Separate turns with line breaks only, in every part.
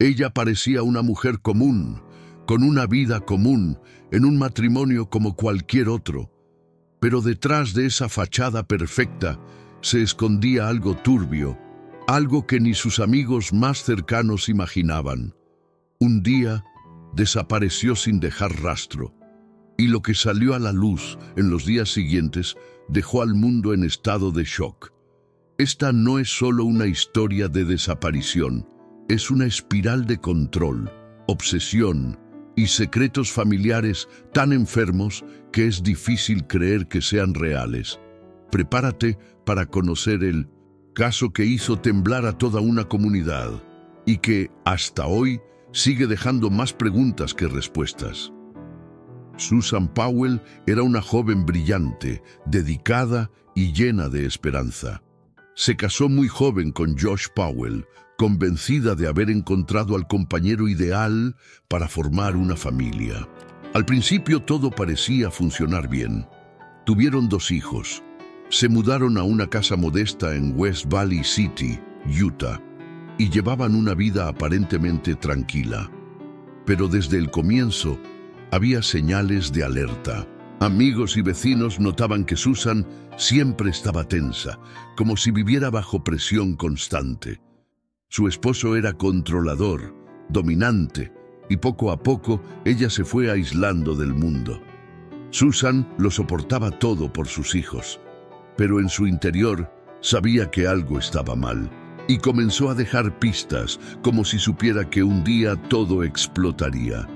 Ella parecía una mujer común, con una vida común, en un matrimonio como cualquier otro. Pero detrás de esa fachada perfecta se escondía algo turbio, algo que ni sus amigos más cercanos imaginaban. Un día desapareció sin dejar rastro, y lo que salió a la luz en los días siguientes dejó al mundo en estado de shock. Esta no es solo una historia de desaparición, es una espiral de control, obsesión y secretos familiares tan enfermos que es difícil creer que sean reales. Prepárate para conocer el caso que hizo temblar a toda una comunidad y que, hasta hoy, sigue dejando más preguntas que respuestas. Susan Powell era una joven brillante, dedicada y llena de esperanza. Se casó muy joven con Josh Powell, convencida de haber encontrado al compañero ideal para formar una familia. Al principio todo parecía funcionar bien. Tuvieron 2 hijos. Se mudaron a una casa modesta en West Valley City, Utah, y llevaban una vida aparentemente tranquila. Pero desde el comienzo había señales de alerta. Amigos y vecinos notaban que Susan siempre estaba tensa, como si viviera bajo presión constante. Su esposo era controlador, dominante, y poco a poco ella se fue aislando del mundo. Susan lo soportaba todo por sus hijos, pero en su interior sabía que algo estaba mal, y comenzó a dejar pistas, como si supiera que un día todo explotaría.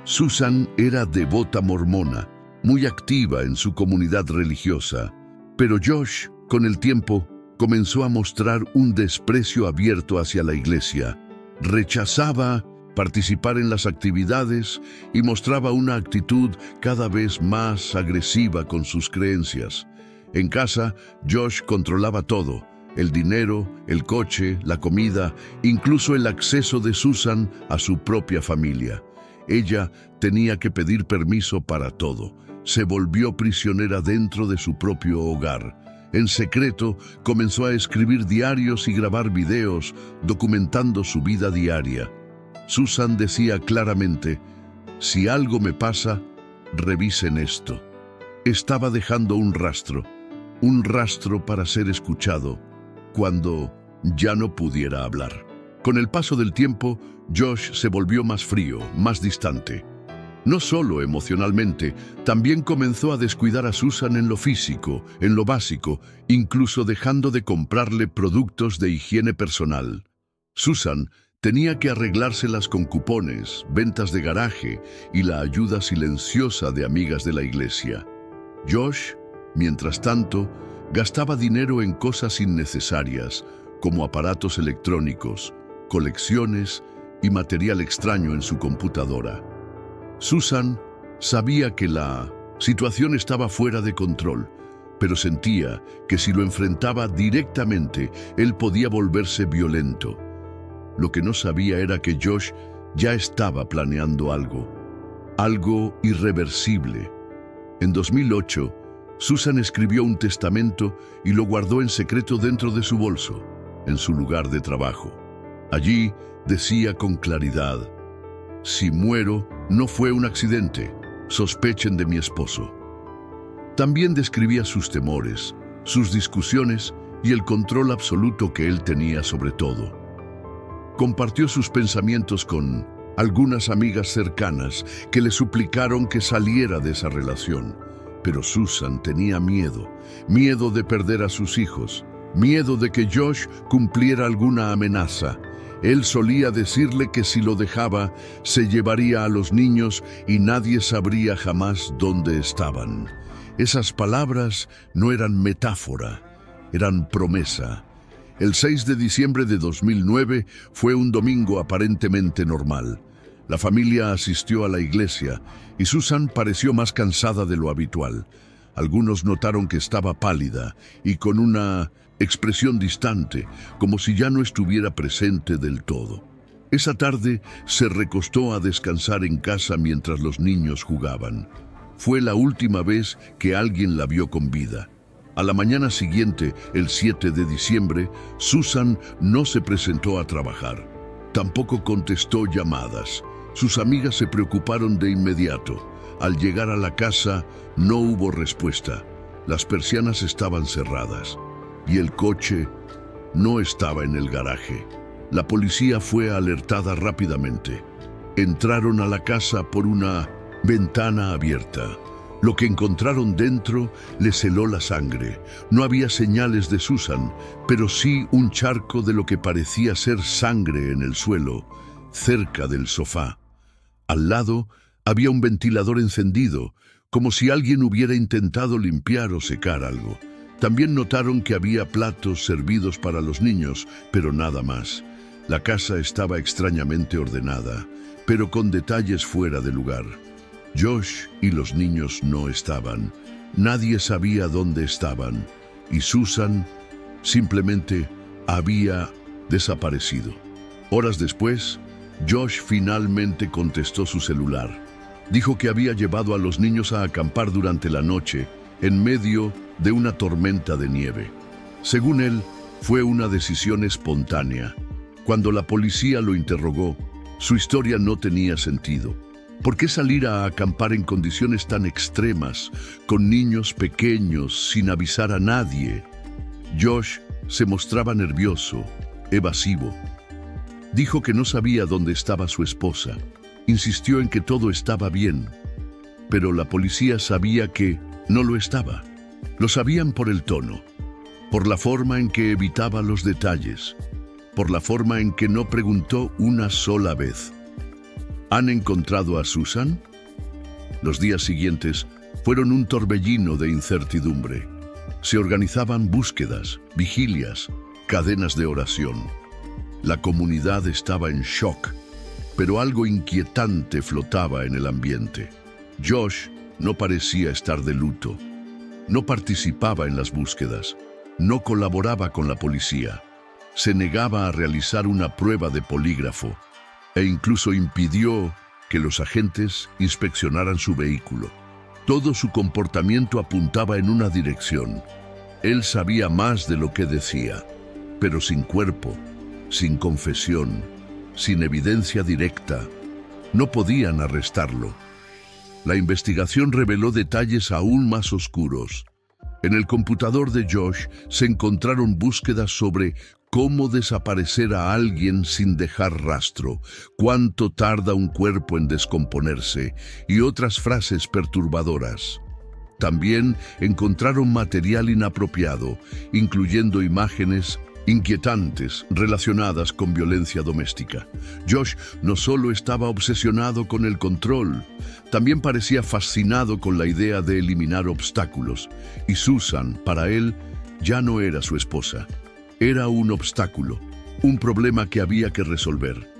Susan era devota mormona, muy activa en su comunidad religiosa, pero Josh, con el tiempo, comenzó a mostrar un desprecio abierto hacia la iglesia. Rechazaba participar en las actividades y mostraba una actitud cada vez más agresiva con sus creencias. En casa, Josh controlaba todo: el dinero, el coche, la comida, incluso el acceso de Susan a su propia familia. Ella tenía que pedir permiso para todo. Se volvió prisionera dentro de su propio hogar. En secreto, comenzó a escribir diarios y grabar videos, documentando su vida diaria. Susan decía claramente: si algo me pasa, revisen esto. Estaba dejando un rastro para ser escuchado, cuando ya no pudiera hablar. Con el paso del tiempo, Josh se volvió más frío, más distante. No solo emocionalmente, también comenzó a descuidar a Susan en lo físico, en lo básico, incluso dejando de comprarle productos de higiene personal. Susan tenía que arreglárselas con cupones, ventas de garaje y la ayuda silenciosa de amigas de la iglesia. Josh, mientras tanto, gastaba dinero en cosas innecesarias, como aparatos electrónicos, colecciones y material extraño en su computadora. Susan sabía que la situación estaba fuera de control, pero sentía que si lo enfrentaba directamente, él podía volverse violento. Lo que no sabía era que Josh ya estaba planeando algo irreversible. En 2008, Susan escribió un testamento y lo guardó en secreto dentro de su bolso, en su lugar de trabajo. Allí decía con claridad: si muero, no fue un accidente, sospechen de mi esposo. También describía sus temores, sus discusiones y el control absoluto que él tenía sobre todo. Compartió sus pensamientos con algunas amigas cercanas que le suplicaron que saliera de esa relación. Pero Susan tenía miedo de perder a sus hijos, miedo de que Josh cumpliera alguna amenaza. Él solía decirle que si lo dejaba, se llevaría a los niños y nadie sabría jamás dónde estaban. Esas palabras no eran metáfora, eran promesa. El 6 de diciembre de 2009 fue un domingo aparentemente normal. La familia asistió a la iglesia y Susan pareció más cansada de lo habitual. Algunos notaron que estaba pálida y con una expresión distante, como si ya no estuviera presente del todo. Esa tarde se recostó a descansar en casa mientras los niños jugaban. Fue la última vez que alguien la vio con vida. A la mañana siguiente, el 7 de diciembre, Susan no se presentó a trabajar. Tampoco contestó llamadas. Sus amigas se preocuparon de inmediato. Al llegar a la casa, no hubo respuesta. Las persianas estaban cerradas y el coche no estaba en el garaje. La policía fue alertada rápidamente. Entraron a la casa por una ventana abierta. Lo que encontraron dentro les heló la sangre. No había señales de Susan, pero sí un charco de lo que parecía ser sangre en el suelo, cerca del sofá. Al lado había un ventilador encendido, como si alguien hubiera intentado limpiar o secar algo. También notaron que había platos servidos para los niños, pero nada más. La casa estaba extrañamente ordenada, pero con detalles fuera de lugar. Josh y los niños no estaban. Nadie sabía dónde estaban. Y Susan simplemente había desaparecido. Horas después, Josh finalmente contestó su celular. Dijo que había llevado a los niños a acampar durante la noche, en medio de una tormenta de nieve. Según él, fue una decisión espontánea. Cuando la policía lo interrogó, su historia no tenía sentido. ¿Por qué salir a acampar en condiciones tan extremas, con niños pequeños, sin avisar a nadie? Josh se mostraba nervioso, evasivo. Dijo que no sabía dónde estaba su esposa. Insistió en que todo estaba bien, pero la policía sabía que no lo estaba. Lo sabían por el tono, por la forma en que evitaba los detalles, por la forma en que no preguntó una sola vez. ¿Han encontrado a Susan? Los días siguientes fueron un torbellino de incertidumbre. Se organizaban búsquedas, vigilias, cadenas de oración. La comunidad estaba en shock, pero algo inquietante flotaba en el ambiente. Josh no parecía estar de luto. No participaba en las búsquedas. No colaboraba con la policía. Se negaba a realizar una prueba de polígrafo e incluso impidió que los agentes inspeccionaran su vehículo. Todo su comportamiento apuntaba en una dirección. Él sabía más de lo que decía, pero sin cuerpo, sin confesión, sin evidencia directa. No podían arrestarlo. La investigación reveló detalles aún más oscuros. En el computador de Josh se encontraron búsquedas sobre cómo desaparecer a alguien sin dejar rastro, cuánto tarda un cuerpo en descomponerse y otras frases perturbadoras. También encontraron material inapropiado, incluyendo imágenes inquietantes relacionadas con violencia doméstica. Josh no solo estaba obsesionado con el control, también parecía fascinado con la idea de eliminar obstáculos. Y Susan, para él, ya no era su esposa. Era un obstáculo, un problema que había que resolver.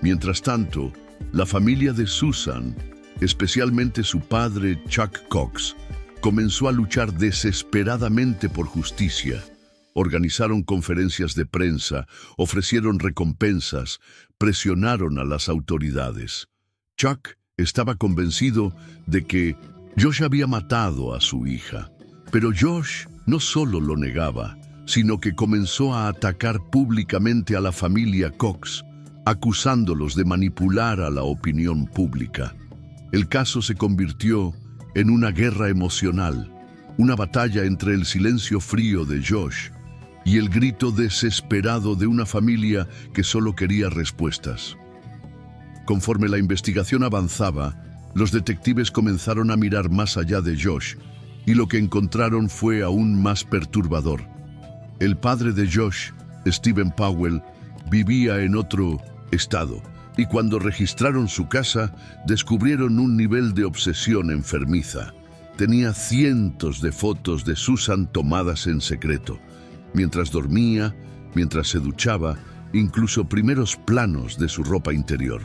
Mientras tanto, la familia de Susan, especialmente su padre Chuck Cox, comenzó a luchar desesperadamente por justicia. Organizaron conferencias de prensa, ofrecieron recompensas, presionaron a las autoridades. Chuck estaba convencido de que Josh había matado a su hija. Pero Josh no solo lo negaba, sino que comenzó a atacar públicamente a la familia Cox, acusándolos de manipular a la opinión pública. El caso se convirtió en una guerra emocional, una batalla entre el silencio frío de Josh y el grito desesperado de una familia que solo quería respuestas. Conforme la investigación avanzaba, los detectives comenzaron a mirar más allá de Josh, y lo que encontraron fue aún más perturbador. El padre de Josh, Stephen Powell, vivía en otro estado, y cuando registraron su casa, descubrieron un nivel de obsesión enfermiza. Tenía cientos de fotos de Susan tomadas en secreto. Mientras dormía, mientras se duchaba, incluso primeros planos de su ropa interior.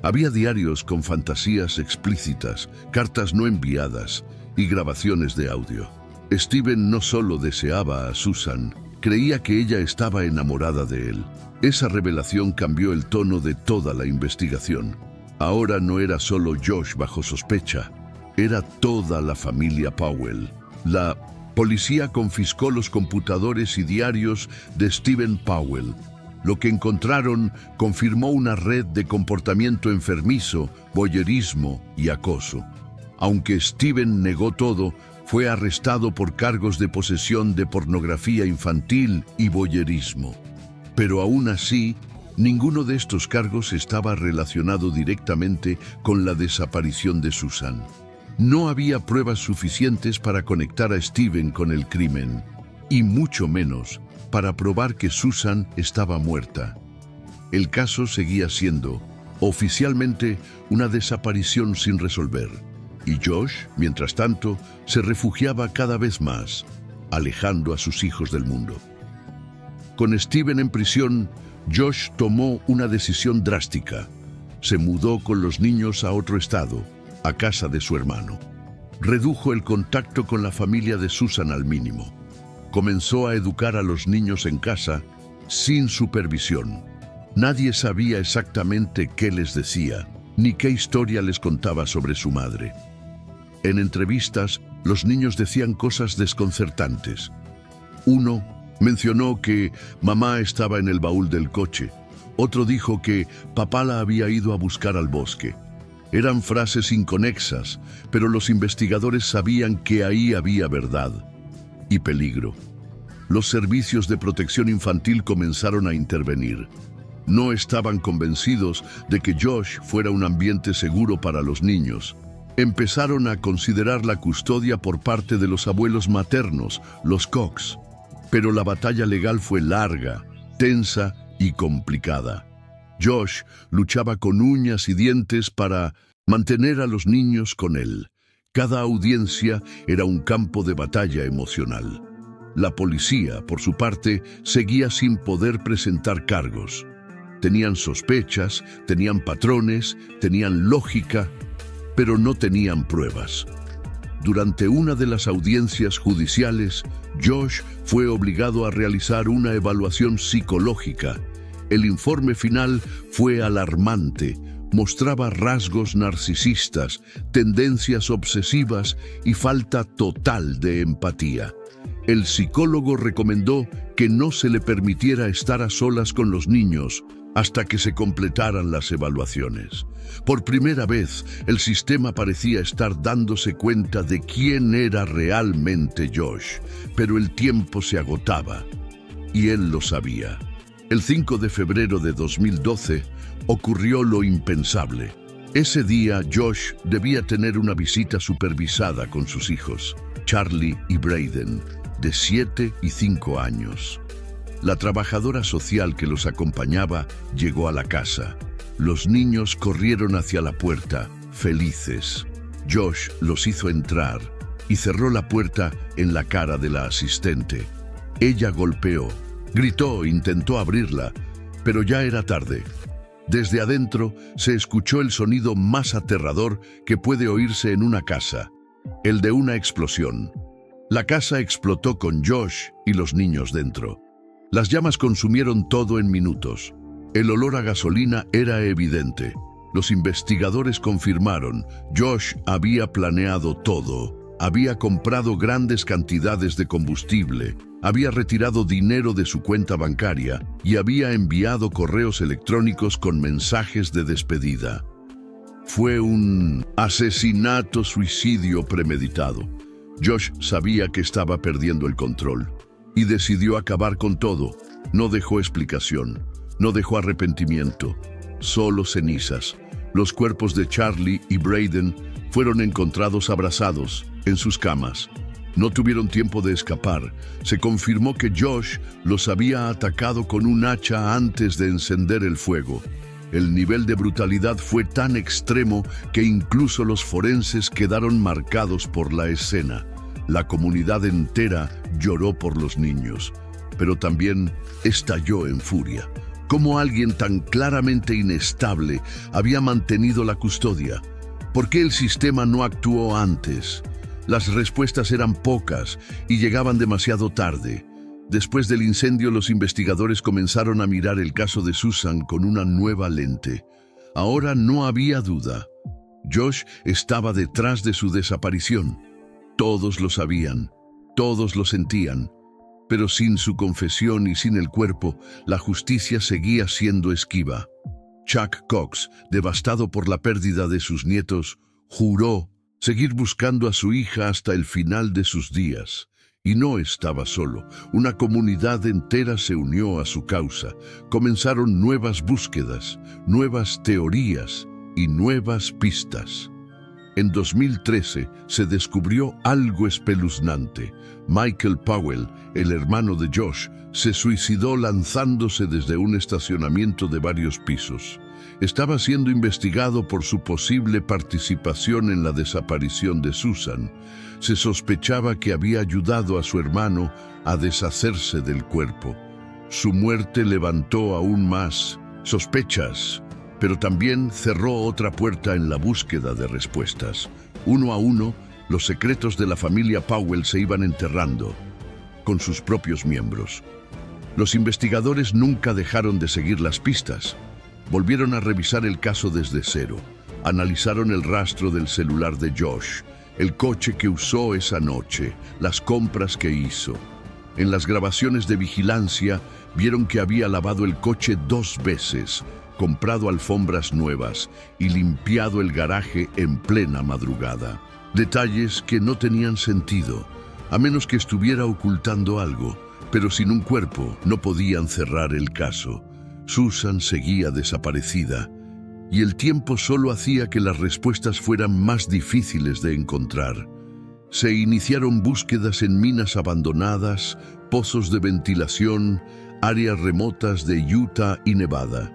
Había diarios con fantasías explícitas, cartas no enviadas y grabaciones de audio. Stephen no solo deseaba a Susan, creía que ella estaba enamorada de él. Esa revelación cambió el tono de toda la investigación. Ahora no era solo Josh bajo sospecha, era toda la familia Powell. La policía confiscó los computadores y diarios de Stephen Powell. Lo que encontraron confirmó una red de comportamiento enfermizo, voyerismo y acoso. Aunque Steven negó todo, fue arrestado por cargos de posesión de pornografía infantil y voyerismo. Pero aún así, ninguno de estos cargos estaba relacionado directamente con la desaparición de Susan. No había pruebas suficientes para conectar a Steven con el crimen, y mucho menos para probar que Susan estaba muerta. El caso seguía siendo, oficialmente, una desaparición sin resolver, y Josh, mientras tanto, se refugiaba cada vez más, alejando a sus hijos del mundo. Con Steven en prisión, Josh tomó una decisión drástica. Se mudó con los niños a otro estado, a casa de su hermano. Redujo el contacto con la familia de Susan al mínimo. Comenzó a educar a los niños en casa, sin supervisión. Nadie sabía exactamente qué les decía, ni qué historia les contaba sobre su madre. En entrevistas, los niños decían cosas desconcertantes. Uno mencionó que mamá estaba en el baúl del coche. Otro dijo que papá la había ido a buscar al bosque. Eran frases inconexas, pero los investigadores sabían que ahí había verdad y peligro. Los servicios de protección infantil comenzaron a intervenir. No estaban convencidos de que Josh fuera un ambiente seguro para los niños. Empezaron a considerar la custodia por parte de los abuelos maternos, los Cox. Pero la batalla legal fue larga, tensa y complicada. Josh luchaba con uñas y dientes para mantener a los niños con él. Cada audiencia era un campo de batalla emocional. La policía, por su parte, seguía sin poder presentar cargos. Tenían sospechas, tenían patrones, tenían lógica, pero no tenían pruebas. Durante una de las audiencias judiciales, Josh fue obligado a realizar una evaluación psicológica. El informe final fue alarmante. Mostraba rasgos narcisistas, tendencias obsesivas y falta total de empatía. El psicólogo recomendó que no se le permitiera estar a solas con los niños hasta que se completaran las evaluaciones. Por primera vez, el sistema parecía estar dándose cuenta de quién era realmente Josh, pero el tiempo se agotaba, y él lo sabía. El 5 de febrero de 2012 ocurrió lo impensable. Ese día, Josh debía tener una visita supervisada con sus hijos, Charlie y Brayden, de 7 y 5 años. La trabajadora social que los acompañaba llegó a la casa. Los niños corrieron hacia la puerta, felices. Josh los hizo entrar y cerró la puerta en la cara de la asistente. Ella golpeó, gritó, intentó abrirla, pero ya era tarde. Desde adentro se escuchó el sonido más aterrador que puede oírse en una casa, el de una explosión. La casa explotó con Josh y los niños dentro. Las llamas consumieron todo en minutos. El olor a gasolina era evidente. Los investigadores confirmaron, Josh había planeado todo. Había comprado grandes cantidades de combustible, había retirado dinero de su cuenta bancaria y había enviado correos electrónicos con mensajes de despedida. Fue un asesinato-suicidio premeditado. Josh sabía que estaba perdiendo el control y decidió acabar con todo. No dejó explicación, no dejó arrepentimiento, solo cenizas. Los cuerpos de Charlie y Brayden fueron encontrados abrazados en sus camas. No tuvieron tiempo de escapar. Se confirmó que Josh los había atacado con un hacha antes de encender el fuego. El nivel de brutalidad fue tan extremo que incluso los forenses quedaron marcados por la escena. La comunidad entera lloró por los niños, pero también estalló en furia. ¿Cómo alguien tan claramente inestable había mantenido la custodia? ¿Por qué el sistema no actuó antes? Las respuestas eran pocas y llegaban demasiado tarde. Después del incendio, los investigadores comenzaron a mirar el caso de Susan con una nueva lente. Ahora no había duda. Josh estaba detrás de su desaparición. Todos lo sabían, todos lo sentían. Pero sin su confesión y sin el cuerpo, la justicia seguía siendo esquiva. Chuck Cox, devastado por la pérdida de sus nietos, juró seguir buscando a su hija hasta el final de sus días. Y no estaba solo. Una comunidad entera se unió a su causa. Comenzaron nuevas búsquedas, nuevas teorías y nuevas pistas. En 2013 se descubrió algo espeluznante. Michael Powell, el hermano de Josh, se suicidó lanzándose desde un estacionamiento de varios pisos. Estaba siendo investigado por su posible participación en la desaparición de Susan. Se sospechaba que había ayudado a su hermano a deshacerse del cuerpo. Su muerte levantó aún más sospechas, pero también cerró otra puerta en la búsqueda de respuestas. Uno a uno, los secretos de la familia Powell se iban enterrando con sus propios miembros. Los investigadores nunca dejaron de seguir las pistas. Volvieron a revisar el caso desde cero. Analizaron el rastro del celular de Josh, el coche que usó esa noche, las compras que hizo. En las grabaciones de vigilancia vieron que había lavado el coche 2 veces, comprado alfombras nuevas y limpiado el garaje en plena madrugada. Detalles que no tenían sentido, a menos que estuviera ocultando algo, pero sin un cuerpo no podían cerrar el caso. Susan seguía desaparecida, y el tiempo solo hacía que las respuestas fueran más difíciles de encontrar. Se iniciaron búsquedas en minas abandonadas, pozos de ventilación, áreas remotas de Utah y Nevada.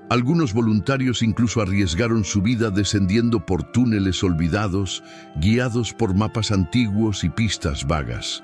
Algunos voluntarios incluso arriesgaron su vida descendiendo por túneles olvidados, guiados por mapas antiguos y pistas vagas.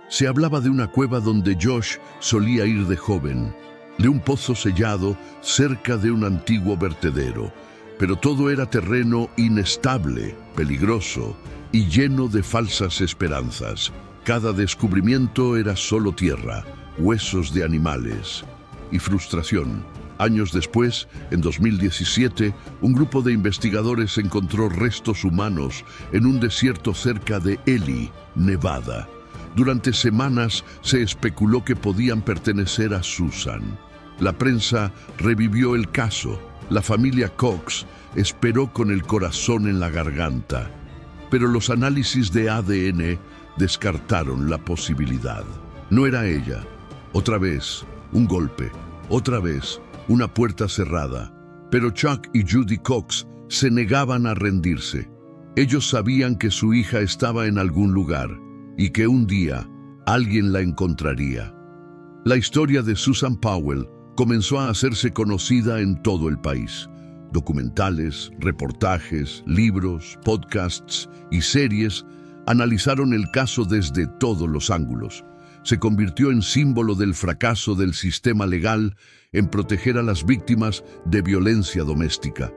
Se hablaba de una cueva donde Josh solía ir de joven, de un pozo sellado cerca de un antiguo vertedero, pero todo era terreno inestable, peligroso y lleno de falsas esperanzas. Cada descubrimiento era solo tierra, huesos de animales y frustración. Años después, en 2017, un grupo de investigadores encontró restos humanos en un desierto cerca de Ely, Nevada. Durante semanas se especuló que podían pertenecer a Susan. La prensa revivió el caso. La familia Cox esperó con el corazón en la garganta. Pero los análisis de ADN descartaron la posibilidad. No era ella. Otra vez, un golpe. Otra vez, una puerta cerrada. Pero Chuck y Judy Cox se negaban a rendirse. Ellos sabían que su hija estaba en algún lugar y que un día alguien la encontraría. La historia de Susan Powell comenzó a hacerse conocida en todo el país. Documentales, reportajes, libros, podcasts y series analizaron el caso desde todos los ángulos. Se convirtió en símbolo del fracaso del sistema legal en proteger a las víctimas de violencia doméstica.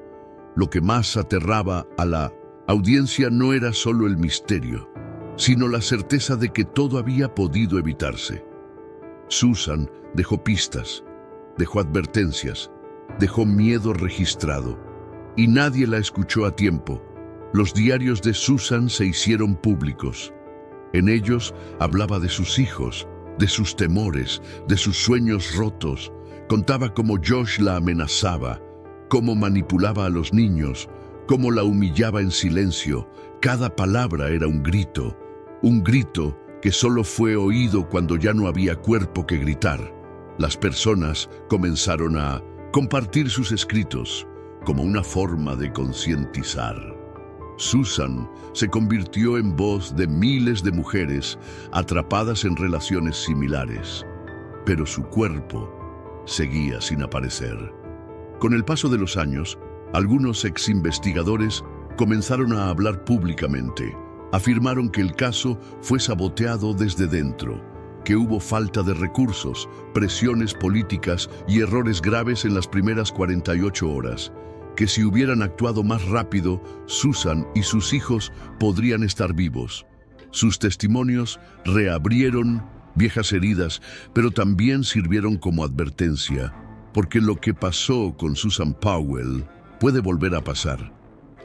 Lo que más aterraba a la audiencia no era solo el misterio, sino la certeza de que todo había podido evitarse. Susan dejó pistas, dejó advertencias, dejó miedo registrado, y nadie la escuchó a tiempo. Los diarios de Susan se hicieron públicos. En ellos hablaba de sus hijos, de sus temores, de sus sueños rotos. Contaba cómo Josh la amenazaba, cómo manipulaba a los niños, cómo la humillaba en silencio. Cada palabra era un grito que solo fue oído cuando ya no había cuerpo que gritar. Las personas comenzaron a compartir sus escritos como una forma de concientizar. Susan se convirtió en voz de miles de mujeres atrapadas en relaciones similares, pero su cuerpo seguía sin aparecer. Con el paso de los años, algunos ex-investigadores comenzaron a hablar públicamente. Afirmaron que el caso fue saboteado desde dentro, que hubo falta de recursos, presiones políticas y errores graves en las primeras 48 horas, que si hubieran actuado más rápido, Susan y sus hijos podrían estar vivos. Sus testimonios reabrieron viejas heridas, pero también sirvieron como advertencia, porque lo que pasó con Susan Powell puede volver a pasar.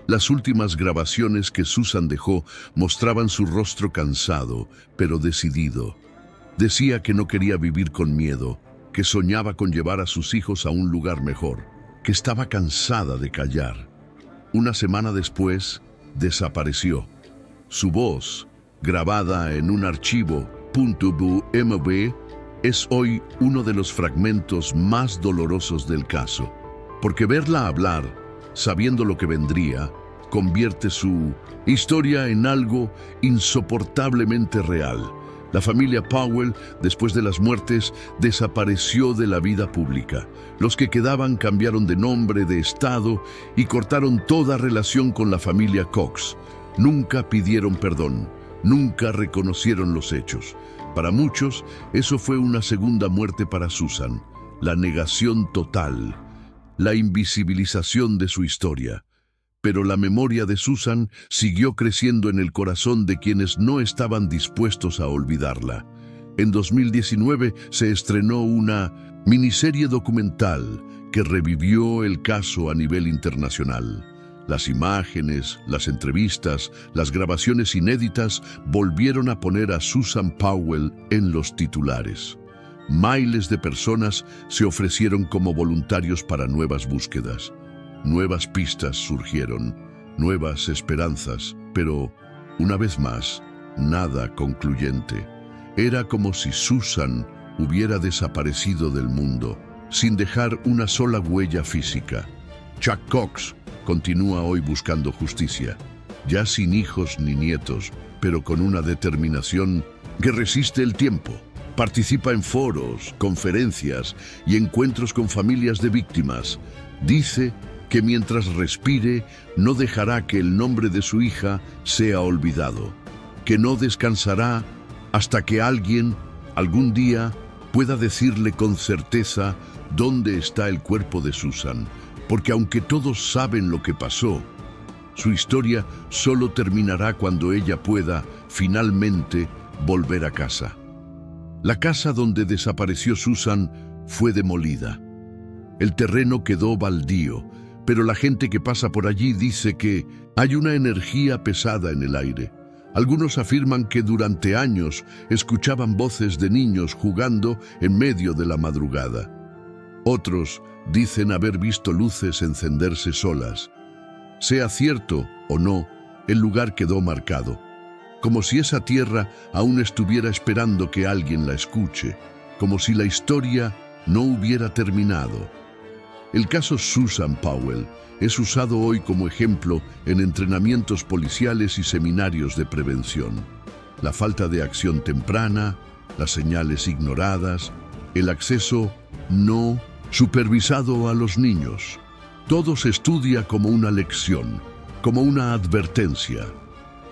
Las últimas grabaciones que Susan dejó mostraban su rostro cansado, pero decidido. Decía que no quería vivir con miedo, que soñaba con llevar a sus hijos a un lugar mejor, que estaba cansada de callar. Una semana después, desapareció. Su voz, grabada en un archivo .mv, es hoy uno de los fragmentos más dolorosos del caso, porque verla hablar, sabiendo lo que vendría, convierte su historia en algo insoportablemente real. La familia Powell, después de las muertes, desapareció de la vida pública. Los que quedaban cambiaron de nombre, de estado y cortaron toda relación con la familia Cox. Nunca pidieron perdón, nunca reconocieron los hechos. Para muchos, eso fue una segunda muerte para Susan, la negación total, la invisibilización de su historia. Pero la memoria de Susan siguió creciendo en el corazón de quienes no estaban dispuestos a olvidarla. En 2019 se estrenó una miniserie documental que revivió el caso a nivel internacional. Las imágenes, las entrevistas, las grabaciones inéditas volvieron a poner a Susan Powell en los titulares. Miles de personas se ofrecieron como voluntarios para nuevas búsquedas. Nuevas pistas surgieron, nuevas esperanzas, pero, una vez más, nada concluyente. Era como si Susan hubiera desaparecido del mundo, sin dejar una sola huella física. Chuck Cox continúa hoy buscando justicia, ya sin hijos ni nietos, pero con una determinación que resiste el tiempo. Participa en foros, conferencias y encuentros con familias de víctimas. Dice que mientras respire no dejará que el nombre de su hija sea olvidado, que no descansará hasta que alguien, algún día, pueda decirle con certeza dónde está el cuerpo de Susan, porque aunque todos saben lo que pasó, su historia solo terminará cuando ella pueda, finalmente, volver a casa. La casa donde desapareció Susan fue demolida. El terreno quedó baldío, pero la gente que pasa por allí dice que hay una energía pesada en el aire. Algunos afirman que durante años escuchaban voces de niños jugando en medio de la madrugada. Otros dicen haber visto luces encenderse solas. Sea cierto o no, el lugar quedó marcado, como si esa tierra aún estuviera esperando que alguien la escuche, como si la historia no hubiera terminado. El caso Susan Powell es usado hoy como ejemplo en entrenamientos policiales y seminarios de prevención. La falta de acción temprana, las señales ignoradas, el acceso no supervisado a los niños. Todo se estudia como una lección, como una advertencia.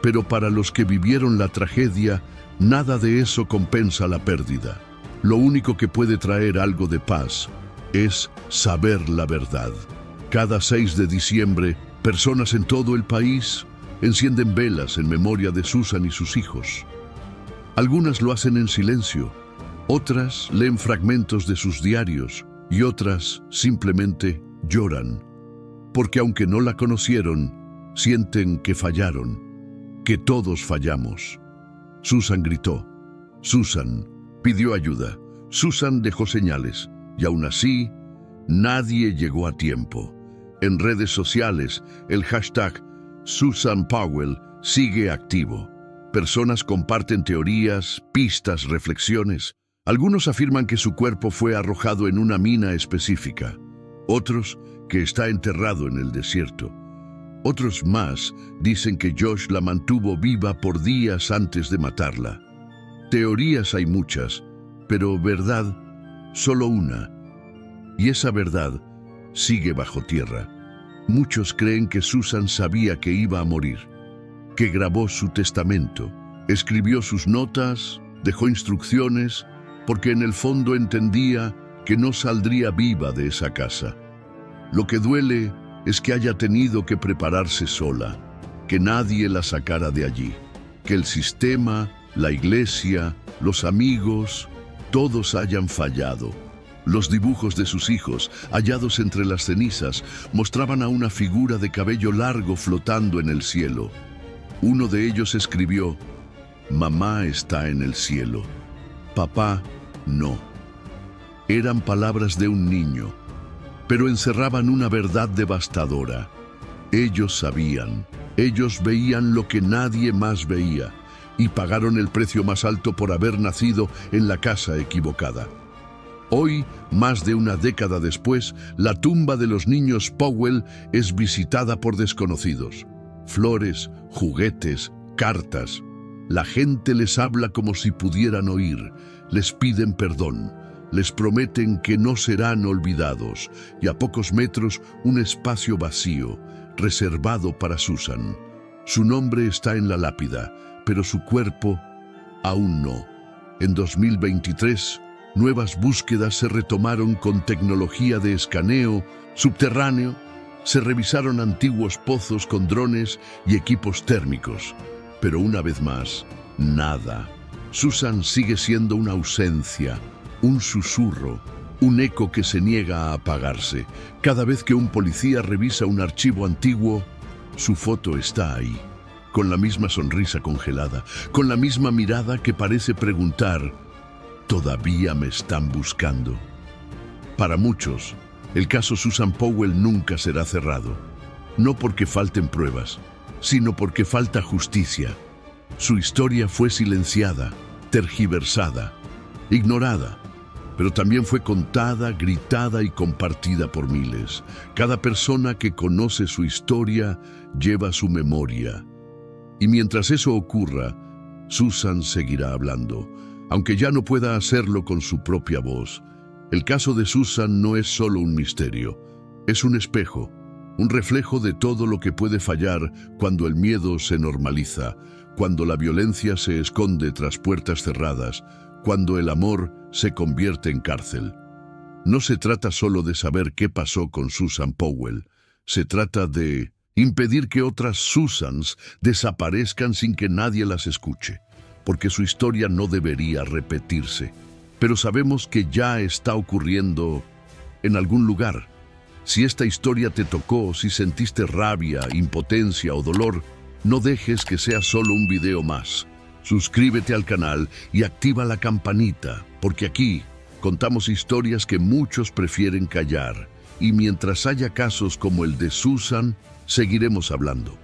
Pero para los que vivieron la tragedia, nada de eso compensa la pérdida. Lo único que puede traer algo de paz es saber la verdad. Cada 6 de diciembre, personas en todo el país encienden velas en memoria de Susan y sus hijos. Algunas lo hacen en silencio, otras leen fragmentos de sus diarios y otras simplemente lloran, porque aunque no la conocieron, sienten que fallaron, que todos fallamos. Susan gritó, Susan pidió ayuda, Susan dejó señales, y aún así, nadie llegó a tiempo. En redes sociales, el hashtag Susan Powell sigue activo. Personas comparten teorías, pistas, reflexiones. Algunos afirman que su cuerpo fue arrojado en una mina específica. Otros que está enterrado en el desierto. Otros más dicen que Josh la mantuvo viva por días antes de matarla. Teorías hay muchas, pero verdad solo una. Y esa verdad sigue bajo tierra. Muchos creen que Susan sabía que iba a morir, que grabó su testamento, escribió sus notas, dejó instrucciones, porque en el fondo entendía que no saldría viva de esa casa. Lo que duele es que haya tenido que prepararse sola, que nadie la sacara de allí, que el sistema, la iglesia, los amigos, todos hayan fallado. Los dibujos de sus hijos, hallados entre las cenizas, mostraban a una figura de cabello largo flotando en el cielo. Uno de ellos escribió, «Mamá está en el cielo». papá, no. Eran palabras de un niño, pero encerraban una verdad devastadora. Ellos sabían, ellos veían lo que nadie más veía, y pagaron el precio más alto por haber nacido en la casa equivocada. Hoy, más de una década después, la tumba de los niños Powell es visitada por desconocidos. Flores, juguetes, cartas. La gente les habla como si pudieran oír, les piden perdón, les prometen que no serán olvidados, y a pocos metros un espacio vacío, reservado para Susan. Su nombre está en la lápida, pero su cuerpo aún no. En 2023, nuevas búsquedas se retomaron con tecnología de escaneo subterráneo, se revisaron antiguos pozos con drones y equipos térmicos, pero una vez más, nada. Susan sigue siendo una ausencia, un susurro, un eco que se niega a apagarse. Cada vez que un policía revisa un archivo antiguo, su foto está ahí, con la misma sonrisa congelada, con la misma mirada que parece preguntar: ¿todavía me están buscando? Para muchos, el caso Susan Powell nunca será cerrado, no porque falten pruebas, sino porque falta justicia. Su historia fue silenciada, tergiversada, ignorada, pero también fue contada, gritada y compartida por miles. Cada persona que conoce su historia lleva su memoria. Y mientras eso ocurra, Susan seguirá hablando, aunque ya no pueda hacerlo con su propia voz. El caso de Susan no es solo un misterio, es un espejo, un reflejo de todo lo que puede fallar cuando el miedo se normaliza, cuando la violencia se esconde tras puertas cerradas, cuando el amor se convierte en cárcel. No se trata solo de saber qué pasó con Susan Powell, se trata de impedir que otras Susans desaparezcan sin que nadie las escuche, porque su historia no debería repetirse. Pero sabemos que ya está ocurriendo en algún lugar. Si esta historia te tocó, si sentiste rabia, impotencia o dolor, no dejes que sea solo un video más. Suscríbete al canal y activa la campanita, porque aquí contamos historias que muchos prefieren callar. Y mientras haya casos como el de Susan, seguiremos hablando.